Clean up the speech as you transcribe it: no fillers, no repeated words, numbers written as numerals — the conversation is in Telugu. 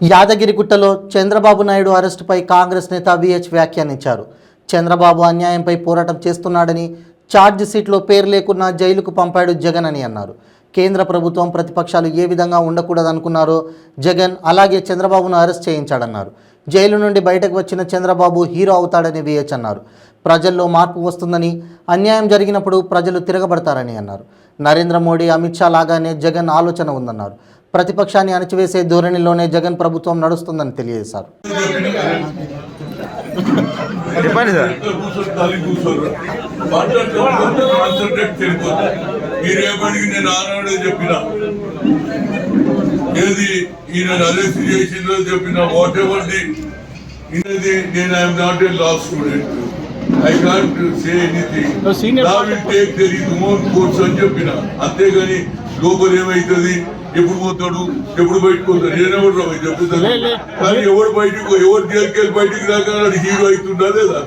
యాదగిరిగుట్టలో చంద్రబాబు నాయుడు అరెస్టుపై కాంగ్రెస్ నేత విహెచ్ వ్యాఖ్యానించారు. చంద్రబాబు అన్యాయంపై పోరాటం చేస్తున్నాడని, ఛార్జ్ షీట్లో పేరు లేకున్నా జైలుకు పంపాడు జగన్ అని అన్నారు. కేంద్ర ప్రభుత్వం ప్రతిపక్షాలు ఏ విధంగా ఉండకూడదనుకున్నారో జగన్ అలాగే చంద్రబాబును అరెస్ట్ చేయించాడన్నారు. జైలు నుండి బయటకు వచ్చిన చంద్రబాబు హీరో అవుతాడని విహెచ్ అన్నారు. ప్రజల్లో మార్పు వస్తుందని, అన్యాయం జరిగినప్పుడు ప్రజలు తిరగబడతారని అన్నారు. నరేంద్ర మోడీ, అమిత్ షా లాగానే జగన్ ఆలోచన ఉందన్నారు. ప్రతిపక్షాన్ని అణచివేసే ధోరణిలోనే జగన్ ప్రభుత్వం నడుస్తుందని తెలియజేశారు. I can't say anything. No, senior. Now will take the remote course అని చెప్పిన అంతేగాని లోపల ఏమైతుంది ఎప్పుడు పోతాడు ఎప్పుడు బయటకు పోతాడు నేనెవడు రా చెప్తాను కానీ ఎవరు బయటకు ఎవరు జైలుకి వెళ్ళి బయటికి రాక హీరో అవుతుందా లేదా.